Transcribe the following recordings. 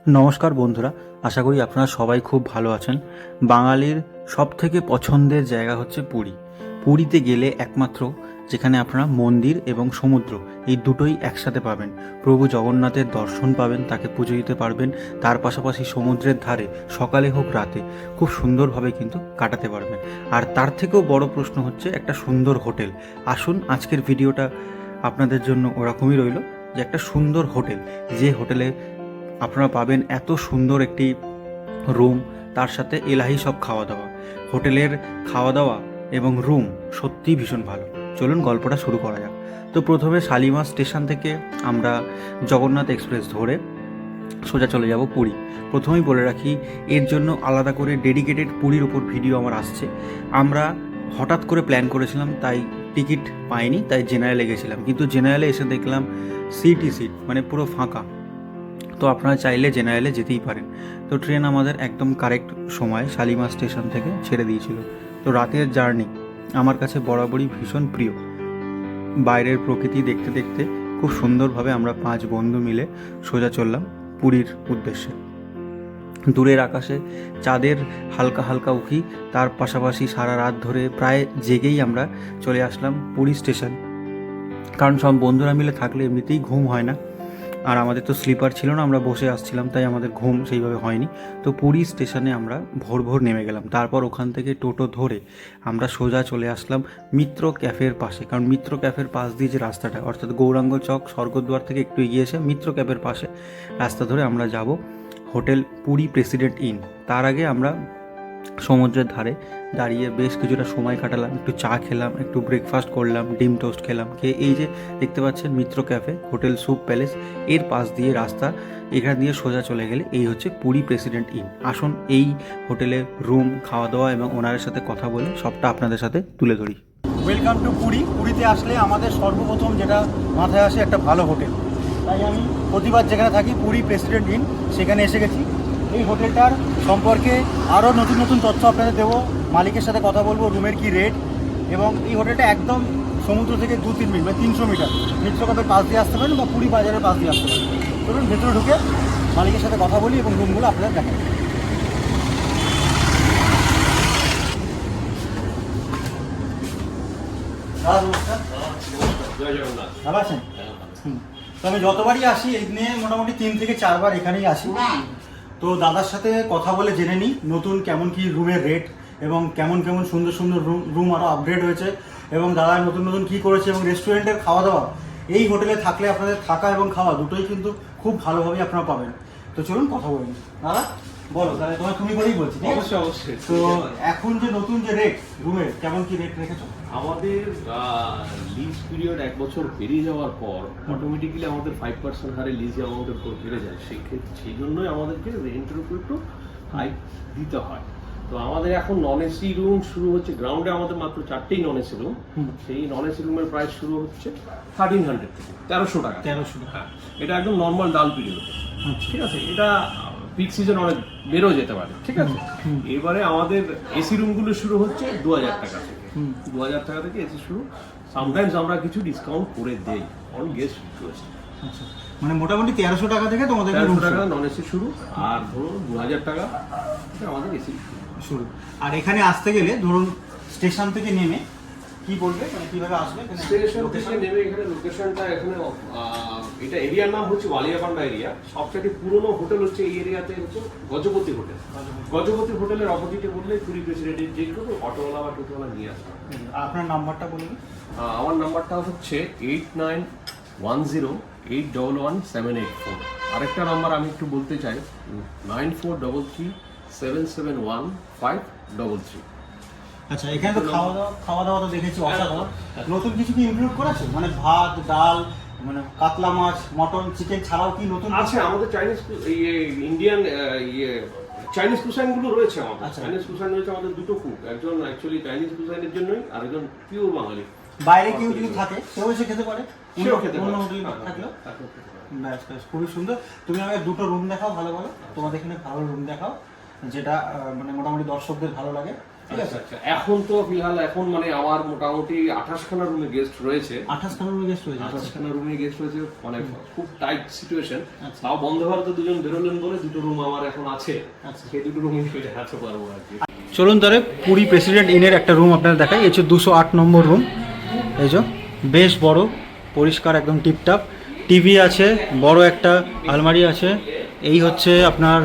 নমস্কার বন্ধুরা, আশা করি আপনারা সবাই খুব ভালো আছেন। বাঙালির সবথেকে পছন্দের জায়গা হচ্ছে পুরী। পুরীতে গেলে একমাত্র যেখানে আপনারা মন্দির এবং সমুদ্র এই দুটোই একসাথে পাবেন। প্রভু জগন্নাথের দর্শন পাবেন, তাকে পুজো দিতে পারবেন, তার পাশাপাশি সমুদ্রের ধারে সকালে হোক রাতে খুব সুন্দরভাবে কিন্তু কাটাতে পারবেন। আর তার থেকেও বড় প্রশ্ন হচ্ছে একটা সুন্দর হোটেল। আসুন, আজকের ভিডিওটা আপনাদের জন্য ওরকমই রইল, যে একটা সুন্দর হোটেল, যে হোটেলে আপনারা পাবেন এত সুন্দর একটি রুম, তার সাথে এলাহি সব খাওয়া দাওয়া। হোটেলের খাওয়া দাওয়া এবং রুম সত্যিই ভীষণ ভালো। চলুন গল্পটা শুরু করা যাক। তো প্রথমে শালিমার স্টেশন থেকে আমরা জগন্নাথ এক্সপ্রেস ধরে সোজা চলে যাব পুরী। প্রথমেই বলে রাখি, এর জন্য আলাদা করে ডেডিকেটেড পুরীর ওপর ভিডিও আমার আসছে। আমরা হঠাৎ করে প্ল্যান করেছিলাম, তাই টিকিট পাইনি, তাই জেনারেলে গেছিলাম, কিন্তু জেনারেলে এসে দেখলাম সিট মানে পুরো ফাঁকা। তো আপনারা চাইলে জেনারেলে যেতেই পারেন। তো ট্রেন আমাদের একদম কারেক্ট সময় শালিমার স্টেশন থেকে ছেড়ে দিয়েছিল। তো রাতের জার্নি আমার কাছে বরাবরই ভীষণ প্রিয়। বাইরের প্রকৃতি দেখতে দেখতে খুব সুন্দরভাবে আমরা 5 বন্ধু মিলে সোজা চললাম পুরীর উদ্দেশ্যে। দূরের আকাশে চাঁদের হালকা হালকা উঁকি, তার পাশাপাশি সারা রাত ধরে প্রায় জেগেই আমরা চলে আসলাম পুরী স্টেশন। কারণ সব বন্ধুরা মিলে থাকলে এমনিতেই ঘুম হয় না, আর আমাদের তো স্লিপার ছিল না, আমরা বসে আসছিলাম, তাই আমাদের ঘুম সেইভাবে হয়নি। তো পুরী স্টেশনে আমরা ভোর ভোর নেমে গেলাম। তারপর ওখান থেকে টোটো ধরে আমরা সোজা চলে আসলাম মিত্র ক্যাফের পাশে। কারণ মিত্র ক্যাফের পাশ দিয়ে যে রাস্তাটা, অর্থাৎ গৌরাঙ্গ চক স্বর্গদ্বার থেকে একটু এগিয়ে এসে মিত্র ক্যাফের পাশে রাস্তা ধরে আমরা যাব হোটেল পুরী প্রেসিডেন্ট ইন। তার আগে আমরা সমুদ্রের ধারে দাঁড়িয়ে বেশ কিছুটা সময় কাটালাম, একটু চা খেলাম, একটু ব্রেকফাস্ট করলাম, ডিম টোস্ট খেলাম। খেয়ে এই যে দেখতে পাচ্ছেন মিত্র ক্যাফে, হোটেল সুপ প্যালেস, এর পাশ দিয়ে রাস্তা, এখান দিয়ে সোজা চলে গেলে এই হচ্ছে পুরী প্রেসিডেন্ট ইন। আসুন এই হোটেলের রুম, খাওয়া দাওয়া এবং ওনারের সাথে কথা বলে সবটা আপনাদের সাথে তুলে ধরি। Welcome to Puri. পুরীতে আসলে আমাদের সর্বপ্রথম যেটা মাথায় আসে একটা ভালো হোটেল। তাই আমি প্রতিবার যেখানে থাকি পুরী প্রেসিডেন্ট ইন, সেখানে এসে গেছি। এই হোটেলটার সম্পর্কে আরও নতুন নতুন তথ্য আপনাদের দেবো, মালিকের সাথে কথা বলবো, রুমের কি রেট। এবং এই হোটেলটা একদম সমুদ্র থেকে 2-3 মিনিট মানে 300 মিটার মিত্রকাপের পাশ দিয়ে আসতে পারেন বা পুরী বাজারের পাশ দিয়ে আসতে পারেন। চলুন ভেতরে ঢুকে মালিকের সাথে কথা বলি এবং রুমগুলো আপনাদের দেখাই। নমস্কার, ভালো আছেন? তো আমি যতবারই আসি এই দিনে মোটামুটি 3 থেকে 4 বার এখানেই আসি। তো দাদার সাথে কথা বলে জেনে নিই নতুন কেমন কি রুমের রেট এবং কেমন কেমন সুন্দর সুন্দর রুম আরও আপগ্রেড হয়েছে এবং দাদা নতুন নতুন কী করেছে এবং রেস্টুরেন্টের খাওয়া দাওয়া এই হোটেলে থাকলে আপনাদের থাকা এবং খাওয়া দুটোই কিন্তু খুব ভালোভাবেই আপনারা পাবেন। তো চলুন কথা বলি। দাদা বলো, তাহলে তোমার তুমি করেই বলছি। অবশ্যই অবশ্যই। তো এখন যে নতুন যে রেট রুমের, কেমন কি রেট রেখেছো? আমাদের লিজ পিরিয়ড 1 বছর পেরিয়ে যাওয়ার পর অটোমেটিক্যালি আমাদের 5% হারে লিজ অ্যামাউন্টের উপর বেড়ে যায়। সেক্ষেত্রে সেই জন্যই আমাদেরকে রেন্টের উপর একটু হাইক দিতে হয়। তো আমাদের এখন নন এসি রুম শুরু হচ্ছে, গ্রাউন্ডে আমাদের মাত্র 4টেই নন এসি রুম। সেই নন এসি রুমের প্রাইস শুরু হচ্ছে 1300 থেকে 1300 টাকা। 1300 টাকা। হ্যাঁ, এটা একদম নর্মাল ডাল পিরিয়ড। ঠিক আছে, এটা পিক সিজন অনেক বেরো যেতে পারে। ঠিক আছে, এবারে আমাদের এসি রুমগুলো শুরু হচ্ছে 2000 টাকা থেকে। 2000 টাকা থেকে এসি শুরু। সামটাইমস আমরা কিছু ডিসকাউন্ট করে দেই অন গেস্ট রিকোয়েস্ট। আচ্ছা, মানে মোটামুটি 1300 টাকা থেকে তোমাদের 1300 টাকা নন এসি শুরু, আর ধরুন 2000 টাকা আমাদের এসি শুরু। আর এখানে আসতে গেলে ধরুন স্টেশন থেকে নেমে কি বলবে, মানে কিভাবে আসবে? স্টেশন থেকে নেমে এখানে লোকেশনটা, এখানে এটা এরিয়ার নাম হচ্ছে ওয়ালিয়াপান্ডা এরিয়া। সবচেয়ে পুরনো হোটেল হচ্ছে এই এরিয়াতে হচ্ছে গজপতি হোটেল। গজপতি হোটেলের অপোজিটে বললে পুরী প্রেসিডেন্টের যে কোনো অটোওয়ালা বা টোটোওয়ালা নিয়ে আসবে। আপনার নাম্বারটা বলুন। আমার নাম্বারটা হচ্ছে 8910811784। আরেকটা নাম্বার আমি একটু বলতে চাই, 9433771533। আচ্ছা, এখানে তো খাওয়া দাওয়া তো দেখেছি অসাধারণ। নতুন কিছু কি ইনক্লুড করেছে, মানে ভাত, ডাল, মানে কাতলা মাছ, মটন, চিকেন ছাড়াও কি নতুন আছে? আমাদের চাইনিজ ইন্ডিয়ান চাইনিজ কুসাইনগুলো রয়েছে আমাদের। আচ্ছা। চাইনিজ কুসাইন রয়েছে আমাদের দুটো কুক, একজন অ্যাকচুয়ালি চাইনিজ কুসাইনের জন্যই, আর একজন পিওর বাঙালি। বাইরে কেউ যদি থাকে সেও এসে খেতে পারে, সেও খেতে অন্য পারে। হোটেলে থাকলেও। ব্যাস ব্যাস, খুবই সুন্দর। তুমি আমাকে দুটো রুম দেখাও ভালো ভালো, তোমাদের এখানে ভালো রুম দেখাও, যেটা মানে মোটামুটি দর্শকদের ভালো লাগে। ঠিক আছে? আচ্ছা এখন তো ফিলহাল এখন মানে আমার মোটামুটি 28খানা রুমে গেস্ট রয়েছে, 28খানা রুমে গেস্ট রয়েছে। 28খানা রুমে গেস্ট রয়েছে, মানে খুব টাইট সিচুয়েশন। আচ্ছা। তাও বন্ধ ভারতে দুজন বেরোলেন বলে দুটো রুম আমার এখন আছে, আচ্ছা। সেই দুটো রুমে দেখাতে পারবো আর কি। চলুন তাহলে পুরী প্রেসিডেন্ট ইনের একটা রুম আপনাদের দেখাই। এই হচ্ছে 208 নম্বর রুম। এই যে বেশ বড়, পরিষ্কার, একদম টিপটাপ। টিভি আছে, বড় একটা আলমারি আছে। এই হচ্ছে আপনার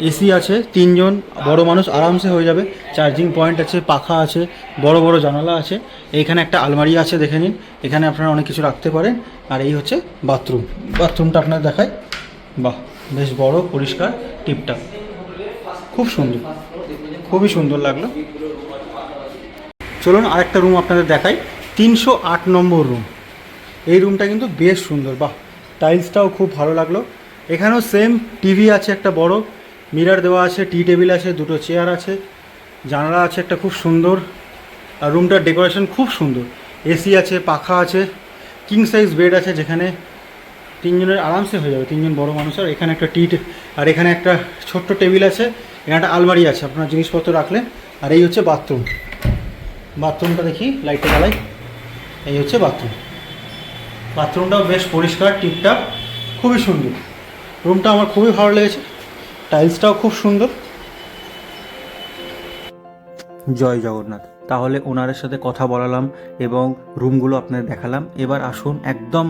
এসি আছে, 3 জন বড় মানুষ আরামসে হয়ে যাবে। চার্জিং পয়েন্ট আছে, পাখা আছে, বড় বড় জানালা আছে। এইখানে একটা আলমারি আছে, দেখে নিন। এখানে আপনারা অনেক কিছু রাখতে পারেন। আর এই হচ্ছে বাথরুম। বাথরুমটা আপনাদের দেখাই। বাহ, বেশ বড়, পরিষ্কার, টিপটাপ, খুব সুন্দর, খুবই সুন্দর লাগলো। চলুন আরেকটা রুম আপনাদের দেখাই, 308 নম্বর রুম। এই রুমটা কিন্তু বেশ সুন্দর, বাহ, টাইলসটাও খুব ভালো লাগলো। এখানেও সেম টিভি আছে, একটা বড় মিরর দেওয়া আছে, টি টেবিল আছে, দুটো চেয়ার আছে, জানালা আছে একটা খুব সুন্দর। আর রুমটার ডেকোরেশন খুব সুন্দর। এসি আছে, পাখা আছে, কিং সাইজ বেড আছে, যেখানে 3 জনের আরামসে হয়ে যাবে, 3 জন বড় মানুষ। আর এখানে একটা আর এখানে একটা ছোট্ট টেবিল আছে, এখানে একটা আলমারি আছে আপনার জিনিসপত্র রাখলে। আর এই হচ্ছে বাথরুম। বাথরুমটা দেখি, লাইটটা জ্বালাই। এই হচ্ছে বাথরুম। বাথরুমটাও বেশ পরিষ্কার, টিপটাপ, খুবই সুন্দর। রুমটা আমার খুবই ভালো লেগেছে, টাইলসটাও খুব সুন্দর। জয় জগন্নাথ। তাহলে ওনারের সাথে কথা বলালাম এবং রুমগুলো আপনাদের দেখালাম। এবার আসুন একদম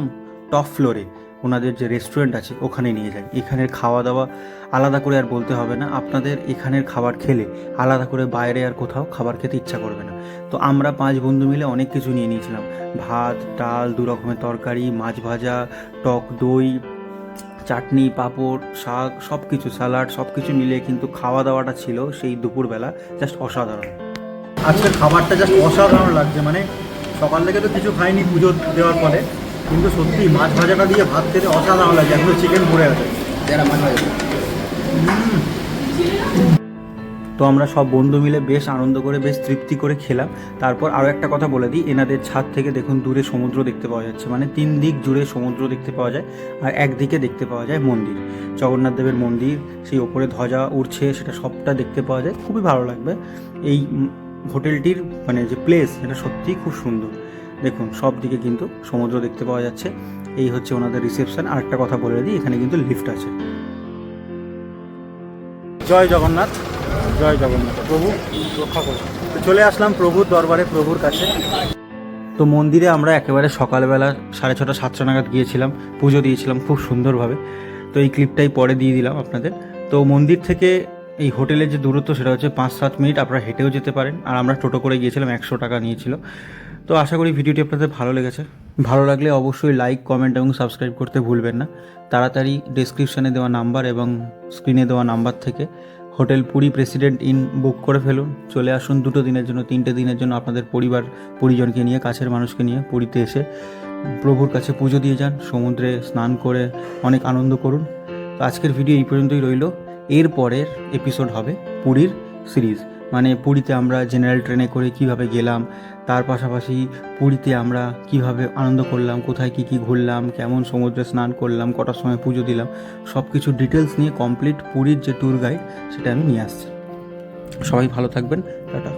টপ ফ্লোরে ওনাদের যে রেস্টুরেন্ট আছে ওখানে নিয়ে যাই। এখানের খাওয়া দাওয়া আলাদা করে আর বলতে হবে না, আপনাদের এখানের খাবার খেলে আলাদা করে বাইরে আর কোথাও খাবার খেতে ইচ্ছা করবে না। তো আমরা 5 বন্ধু মিলে অনেক কিছু নিয়ে নিয়েছিলাম, ভাত, ডাল, 2 রকমের তরকারি, মাছ ভাজা, টক দই, চাটনি, পাঁপড়, শাক, সব কিছু, স্যালাড, সব কিছু মিলিয়ে কিন্তু খাওয়া দাওয়াটা ছিল সেই দুপুরবেলা জাস্ট অসাধারণ। আজকের খাবারটা জাস্ট অসাধারণ লাগছে। মানে সকাল থেকে তো কিছু খাইনি পুজো দেওয়ার পরে, কিন্তু সত্যি মাছ ভাজাটা দিয়ে ভাত খেতে অসাধারণ লাগছে। এখনো চিকেন পড়ে আছে। তো আমরা সব বন্ধু মিলে বেশ আনন্দ করে, বেশ তৃপ্তি করে খেলাম। তারপর আরও একটা কথা বলে দিই, এনাদের ছাদ থেকে দেখুন দূরে সমুদ্র দেখতে পাওয়া যাচ্ছে। মানে 3 দিক জুড়ে সমুদ্র দেখতে পাওয়া যায়। আর একদিকে দেখতে পাওয়া যায় মন্দির, জগন্নাথ দেবের মন্দির, সেই ওপরে ধ্বজা উড়ছে, সেটা সবটা দেখতে পাওয়া যায়। খুবই ভালো লাগবে। এই হোটেলটির মানে যে প্লেস, এটা সত্যিই খুব সুন্দর। দেখুন সব দিকে কিন্তু সমুদ্র দেখতে পাওয়া যাচ্ছে। এই হচ্ছে ওনাদের রিসেপশন। আর একটা কথা বলে দিই, এখানে কিন্তু লিফট আছে। জয় জগন্নাথ, জয় জগন্নাথ, প্রভু রক্ষা করুন। তো চলে আসলাম প্রভুর দরবারে, প্রভুর কাছে। তো মন্দিরে আমরা একেবারে সকালবেলা 6:30 7টা নাগাদ গিয়েছিলাম, পুজো দিয়েছিলাম খুব সুন্দরভাবে। তো এই ক্লিপটাই পরে দিয়ে দিলাম আপনাদের। তো মন্দির থেকে এই হোটেলের যে দূরত্ব সেটা হচ্ছে 5-7 মিনিট, আপনারা হেঁটেও যেতে পারেন। আর আমরা টোটো করে গিয়েছিলাম, 100 টাকা নিয়েছিল। তো আশা করি ভিডিওটি আপনাদের ভালো লেগেছে। ভালো লাগলে অবশ্যই লাইক, কমেন্ট এবং সাবস্ক্রাইব করতে ভুলবেন না। তাড়াতাড়ি ডেসক্রিপশানে দেওয়া নাম্বার এবং স্ক্রিনে দেওয়া নাম্বার থেকে হোটেল পুরী প্রেসিডেন্ট ইন বুক করে ফেলুন। চলে আসুন 2 দিনের জন্য, 3টে দিনের জন্য আপনাদের পরিজনকে নিয়ে, কাছের মানুষকে নিয়ে পুরীতে এসে প্রভুর কাছে পুজো দিয়ে যান, সমুদ্রে স্নান করে অনেক আনন্দ করুন। তো আজকের ভিডিও এই পর্যন্তই রইল। এর পরের এপিসোড হবে পুরীর সিরিজ, মানে পুরীতে আমরা জেনারেল ট্রেনে করে কিভাবে গেলাম, তার পাশাপাশি পুরীতে আমরা কিভাবে আনন্দ করলাম, কোথায় কী কী ঘুরলাম, কেমন সমুদ্রে স্নান করলাম, কটার সময় পুজো দিলাম, সব কিছু ডিটেলস নিয়ে কমপ্লিট পুরীর যে ট্যুর গাইড সেটা আমি নিয়ে আসছি। সবাই ভালো থাকবেন, টাটা।